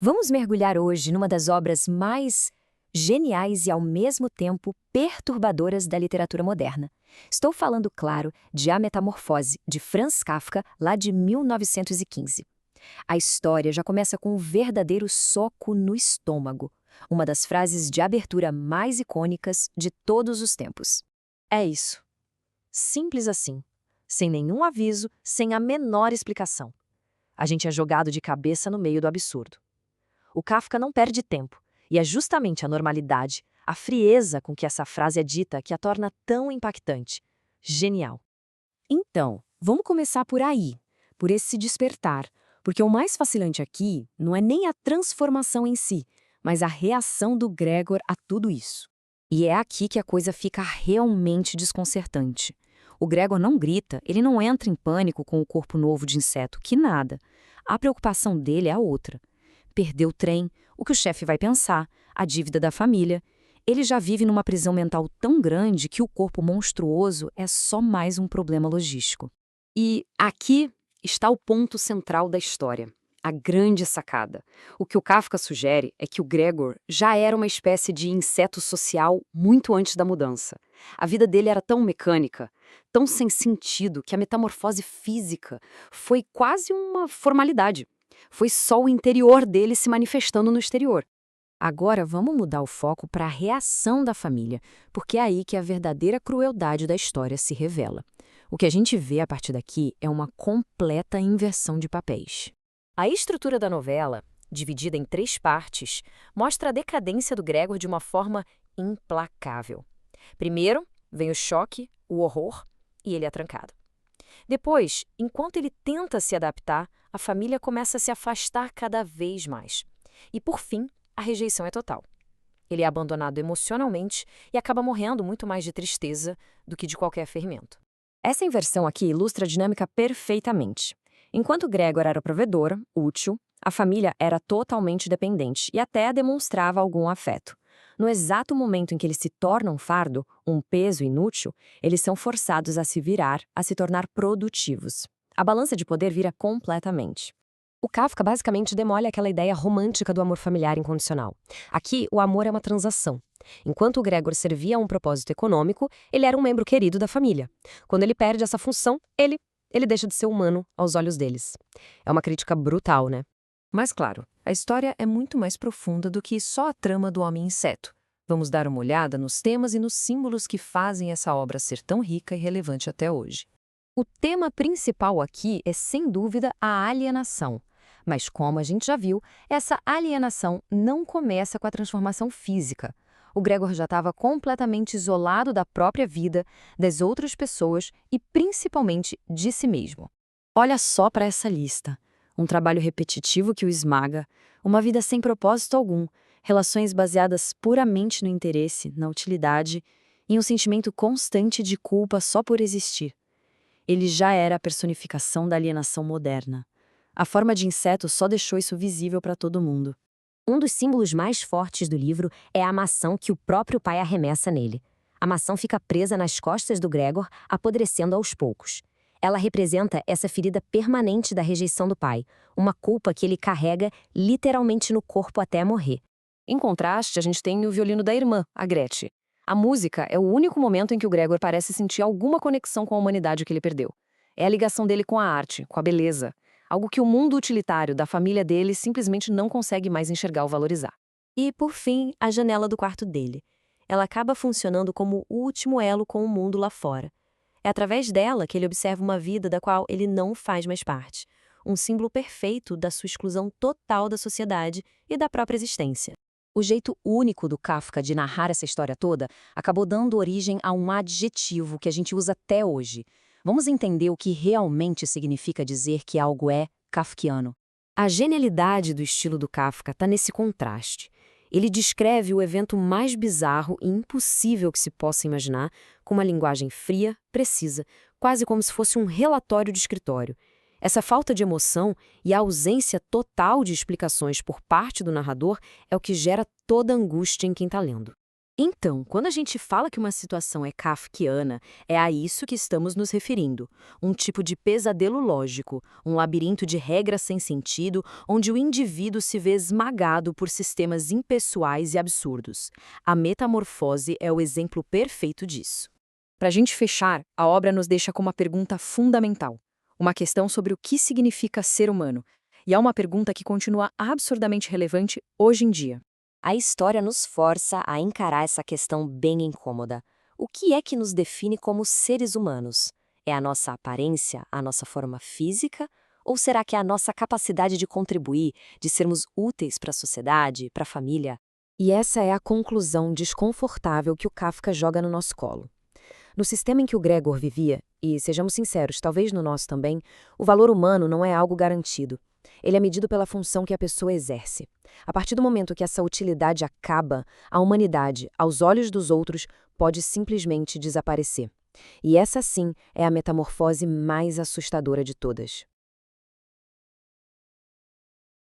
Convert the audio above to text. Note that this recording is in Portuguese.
Vamos mergulhar hoje numa das obras mais geniais e, ao mesmo tempo, perturbadoras da literatura moderna. Estou falando, claro, de A Metamorfose, de Franz Kafka, lá de 1915. A história já começa com um verdadeiro soco no estômago, uma das frases de abertura mais icônicas de todos os tempos. É isso. Simples assim. Sem nenhum aviso, sem a menor explicação. A gente é jogado de cabeça no meio do absurdo. O Kafka não perde tempo, e é justamente a normalidade, a frieza com que essa frase é dita que a torna tão impactante. Genial. Então, vamos começar por aí, por esse despertar, porque o mais fascinante aqui não é nem a transformação em si, mas a reação do Gregor a tudo isso. E é aqui que a coisa fica realmente desconcertante. O Gregor não grita, ele não entra em pânico com o corpo novo de inseto, que nada. A preocupação dele é a outra. Perdeu o trem, o que o chefe vai pensar, a dívida da família. Ele já vive numa prisão mental tão grande que o corpo monstruoso é só mais um problema logístico. E aqui está o ponto central da história, a grande sacada. O que o Kafka sugere é que o Gregor já era uma espécie de inseto social muito antes da mudança. A vida dele era tão mecânica, tão sem sentido, que a metamorfose física foi quase uma formalidade. Foi só o interior dele se manifestando no exterior. Agora vamos mudar o foco para a reação da família, porque é aí que a verdadeira crueldade da história se revela. O que a gente vê a partir daqui é uma completa inversão de papéis. A estrutura da novela, dividida em 3 partes, mostra a decadência do Gregor de uma forma implacável. Primeiro, vem o choque, o horror, e ele é trancado. Depois, enquanto ele tenta se adaptar, a família começa a se afastar cada vez mais. E, por fim, a rejeição é total. Ele é abandonado emocionalmente e acaba morrendo muito mais de tristeza do que de qualquer ferimento. Essa inversão aqui ilustra a dinâmica perfeitamente. Enquanto Gregor era o provedor, útil, a família era totalmente dependente e até demonstrava algum afeto. No exato momento em que eles se tornam um fardo, um peso inútil, eles são forçados a se virar, a se tornar produtivos. A balança de poder vira completamente. O Kafka basicamente demole aquela ideia romântica do amor familiar incondicional. Aqui, o amor é uma transação. Enquanto o Gregor servia a um propósito econômico, ele era um membro querido da família. Quando ele perde essa função, ele deixa de ser humano aos olhos deles. É uma crítica brutal, né? Mas claro, a história é muito mais profunda do que só a trama do homem-inseto. Vamos dar uma olhada nos temas e nos símbolos que fazem essa obra ser tão rica e relevante até hoje. O tema principal aqui é, sem dúvida, a alienação. Mas, como a gente já viu, essa alienação não começa com a transformação física. O Gregor já estava completamente isolado da própria vida, das outras pessoas e, principalmente, de si mesmo. Olha só para essa lista. Um trabalho repetitivo que o esmaga, uma vida sem propósito algum, relações baseadas puramente no interesse, na utilidade e um sentimento constante de culpa só por existir. Ele já era a personificação da alienação moderna. A forma de inseto só deixou isso visível para todo mundo. Um dos símbolos mais fortes do livro é a maçã que o próprio pai arremessa nele. A maçã fica presa nas costas do Gregor, apodrecendo aos poucos. Ela representa essa ferida permanente da rejeição do pai, uma culpa que ele carrega literalmente no corpo até morrer. Em contraste, a gente tem o violino da irmã, a Gretchen. A música é o único momento em que o Gregor parece sentir alguma conexão com a humanidade que ele perdeu. É a ligação dele com a arte, com a beleza. Algo que o mundo utilitário da família dele simplesmente não consegue mais enxergar ou valorizar. E, por fim, a janela do quarto dele. Ela acaba funcionando como o último elo com o mundo lá fora. É através dela que ele observa uma vida da qual ele não faz mais parte. Um símbolo perfeito da sua exclusão total da sociedade e da própria existência. O jeito único do Kafka de narrar essa história toda acabou dando origem a um adjetivo que a gente usa até hoje. Vamos entender o que realmente significa dizer que algo é kafkiano. A genialidade do estilo do Kafka está nesse contraste. Ele descreve o evento mais bizarro e impossível que se possa imaginar com uma linguagem fria, precisa, quase como se fosse um relatório de escritório. Essa falta de emoção e a ausência total de explicações por parte do narrador é o que gera toda a angústia em quem está lendo. Então, quando a gente fala que uma situação é kafkiana, é a isso que estamos nos referindo. Um tipo de pesadelo lógico, um labirinto de regras sem sentido, onde o indivíduo se vê esmagado por sistemas impessoais e absurdos. A Metamorfose é o exemplo perfeito disso. Para a gente fechar, a obra nos deixa com uma pergunta fundamental. Uma questão sobre o que significa ser humano. E é uma pergunta que continua absurdamente relevante hoje em dia. A história nos força a encarar essa questão bem incômoda. O que é que nos define como seres humanos? É a nossa aparência, a nossa forma física? Ou será que é a nossa capacidade de contribuir, de sermos úteis para a sociedade, para a família? E essa é a conclusão desconfortável que o Kafka joga no nosso colo. No sistema em que o Gregor vivia, e sejamos sinceros, talvez no nosso também, o valor humano não é algo garantido. Ele é medido pela função que a pessoa exerce. A partir do momento que essa utilidade acaba, a humanidade, aos olhos dos outros, pode simplesmente desaparecer. E essa, sim, é a metamorfose mais assustadora de todas.